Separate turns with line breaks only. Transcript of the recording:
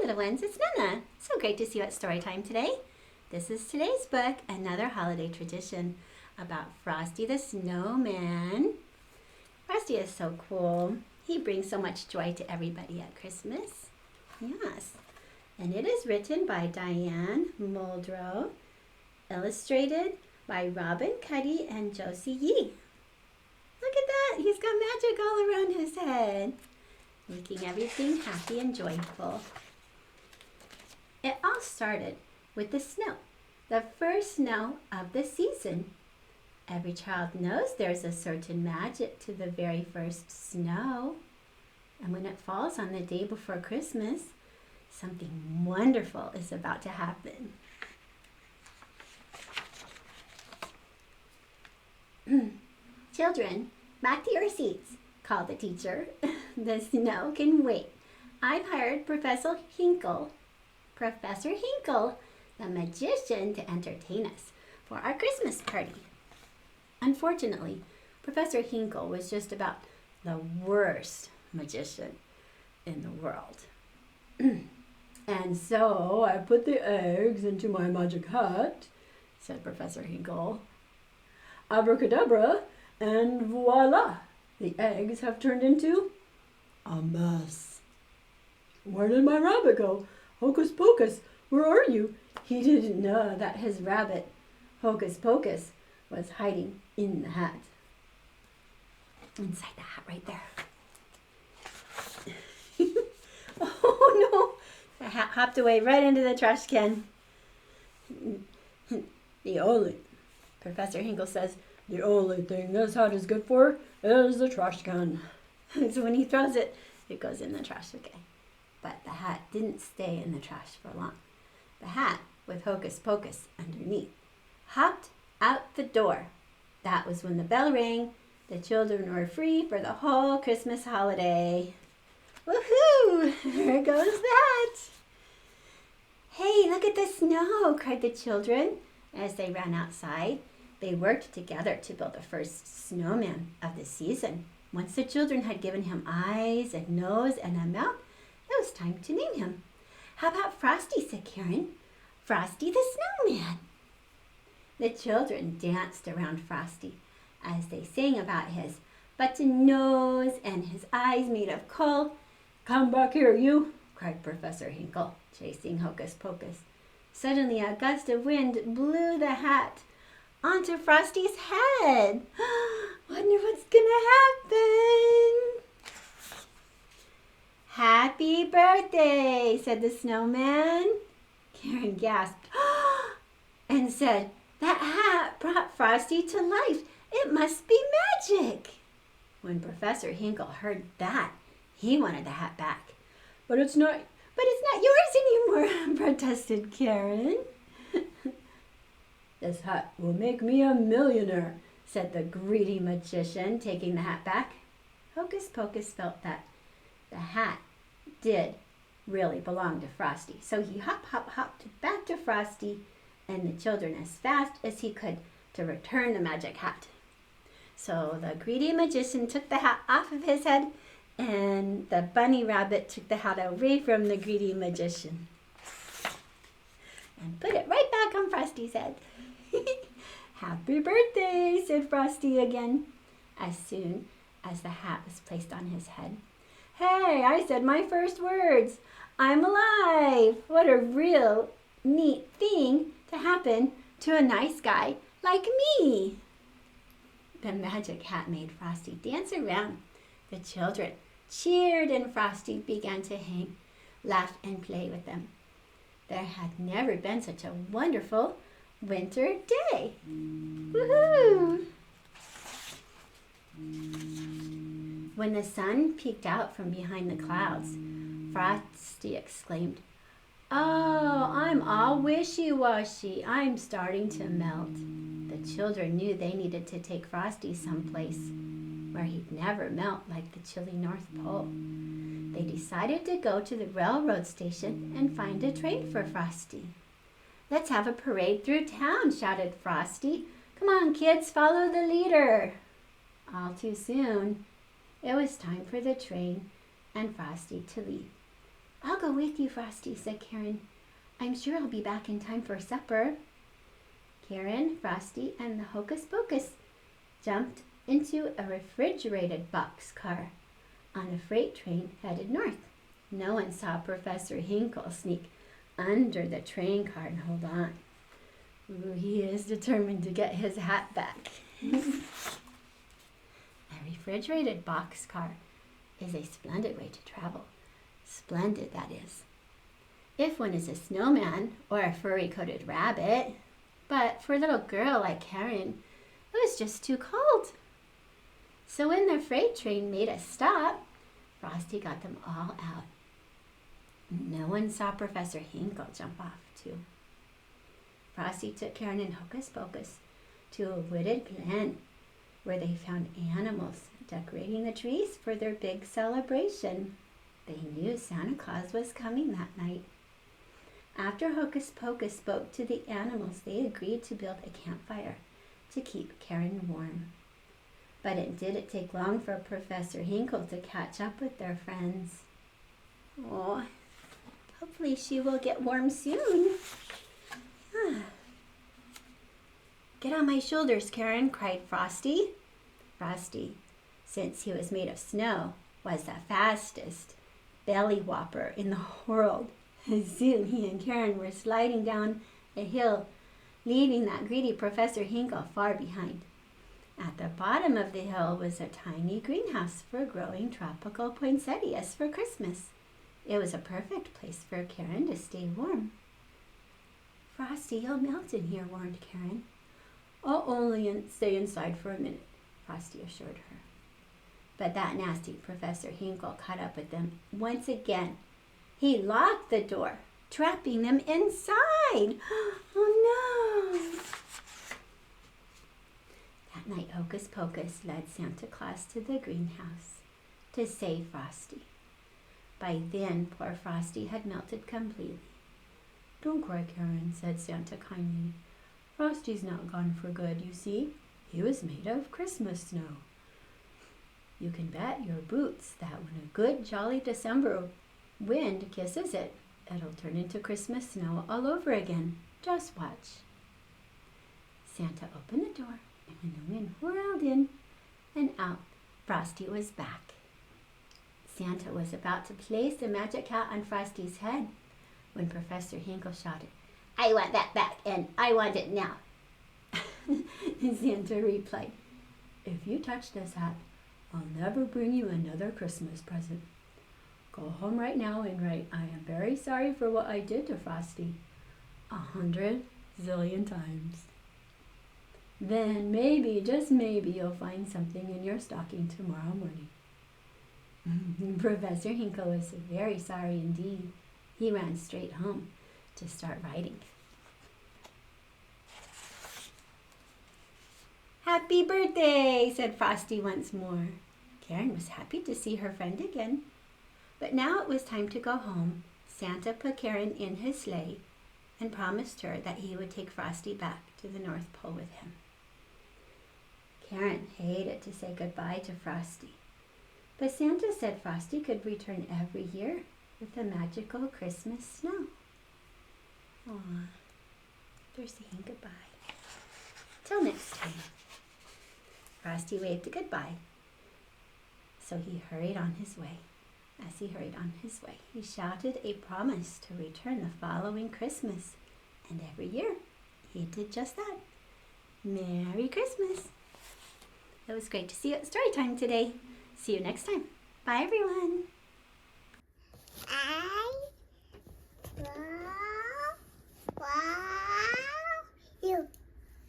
little ones, it's Nana. So great to see you at story time today. This is today's book, another holiday tradition about Frosty the Snowman. Frosty is so cool. He brings so much joy to everybody at Christmas. Yes. And it is written by Diane Muldrow, illustrated by Robbin Cuddy and Josie Yee. Look at that. He's got magic all around his head, making everything happy and joyful. It all started with the snow, the first snow of the season. Every child knows there's a certain magic to the very first snow. And when it falls on the day before Christmas, something wonderful is about to happen. Children, back to your seats, called the teacher. The snow can wait. I've hired Professor Hinkle, the magician, to entertain us for our Christmas party. Unfortunately, Professor Hinkle was just about the worst magician in the world. And so I put the eggs into my magic hat, said Professor Hinkle. Abracadabra, and voila, the eggs have turned into a mess. Where did my rabbit go? Hocus Pocus, where are you? He didn't know that his rabbit, Hocus Pocus, was hiding in the hat. Inside the hat right there. Oh no! The hat hopped away right into the trash can. Professor Hinkle says, the only thing this hat is good for is the trash can. So when he throws it, it goes in the trash, okay. But the hat didn't stay in the trash for long. The hat, with Hocus Pocus underneath, hopped out the door. That was when the bell rang. The children were free for the whole Christmas holiday. Woohoo! There goes that! Hey, look at the snow, cried the children as they ran outside. They worked together to build the first snowman of the season. Once the children had given him eyes, a nose, and a mouth, it was time to name him. How about Frosty, said Karen. Frosty the Snowman. The children danced around Frosty as they sang about his button nose and his eyes made of coal. Come back here, you, cried Professor Hinkle, chasing Hocus Pocus. Suddenly a gust of wind blew the hat onto Frosty's head. Wonder what's gonna happen. Happy birthday, said the snowman. Karen gasped and said, that hat brought Frosty to life. It must be magic. When Professor Hinkle heard that, he wanted the hat back. But it's not yours anymore, protested Karen. This hat will make me a millionaire, said the greedy magician, taking the hat back. Hocus Pocus felt that the hat did really belong to Frosty. So he hopped back to Frosty and the children as fast as he could to return the magic hat. So the greedy magician took the hat off of his head and the bunny rabbit took the hat away from the greedy magician and put it right back on Frosty's head. Happy birthday, said Frosty again, as soon as the hat was placed on his head. Hey, I said my first words. I'm alive. What a real neat thing to happen to a nice guy like me. The magic hat made Frosty dance around. The children cheered and Frosty began to hang, laugh, and play with them. There had never been such a wonderful winter day. Woohoo! When the sun peeked out from behind the clouds, Frosty exclaimed, Oh, I'm all wishy-washy. I'm starting to melt. The children knew they needed to take Frosty someplace where he'd never melt like the chilly North Pole. They decided to go to the railroad station and find a train for Frosty. Let's have a parade through town, shouted Frosty. Come on, kids, follow the leader. All too soon, it was time for the train and Frosty to leave. I'll go with you, Frosty, said Karen. I'm sure I'll be back in time for supper. Karen, Frosty, and the Hocus Pocus jumped into a refrigerated boxcar on a freight train headed north. No one saw Professor Hinkle sneak under the train car and hold on. Ooh, he is determined to get his hat back. A refrigerated boxcar is a splendid way to travel. Splendid, that is. If one is a snowman or a furry-coated rabbit. But for a little girl like Karen, it was just too cold. So when the freight train made a stop, Frosty got them all out. No one saw Professor Hinkle jump off, too. Frosty took Karen and Hocus Pocus to a wooded glen where they found animals decorating the trees for their big celebration. They knew Santa Claus was coming that night. After Hocus Pocus spoke to the animals, they agreed to build a campfire to keep Karen warm. But it didn't take long for Professor Hinkle to catch up with their friends. Oh, hopefully she will get warm soon. Get on my shoulders, Karen, cried Frosty. Frosty, since he was made of snow, was the fastest belly whopper in the world. Soon he and Karen were sliding down a hill, leaving that greedy Professor Hinkle far behind. At the bottom of the hill was a tiny greenhouse for growing tropical poinsettias for Christmas. It was a perfect place for Karen to stay warm. Frosty, you'll melt in here, warned Karen. I'll only stay inside for a minute, Frosty assured her. But that nasty Professor Hinkle caught up with them once again. He locked the door, trapping them inside. Oh no! That night, Hocus Pocus led Santa Claus to the greenhouse to save Frosty. By then, poor Frosty had melted completely. Don't cry, Karen, said Santa kindly. Frosty's not gone for good, you see. He was made of Christmas snow. You can bet your boots that when a good, jolly December wind kisses it, it'll turn into Christmas snow all over again. Just watch. Santa opened the door, and when the wind whirled in and out, Frosty was back. Santa was about to place the magic hat on Frosty's head when Professor Hinkle shouted, I want that back, and I want it now. Santa replied, If you touch this hat, I'll never bring you another Christmas present. Go home right now and write, I am very sorry for what I did to Frosty 100 zillion times. Then maybe, just maybe, you'll find something in your stocking tomorrow morning. Professor Hinkle was very sorry indeed. He ran straight home to start writing. Happy birthday, said Frosty once more. Karen was happy to see her friend again. But now it was time to go home. Santa put Karen in his sleigh and promised her that he would take Frosty back to the North Pole with him. Karen hated to say goodbye to Frosty, but Santa said Frosty could return every year with the magical Christmas snow. Aw, they're saying goodbye. Till next time. Frosty waved goodbye, so he hurried on his way. As he hurried on his way, he shouted a promise to return the following Christmas, and every year he did just that. Merry Christmas! It was great to see you at Storytime today. See you next time. Bye, everyone.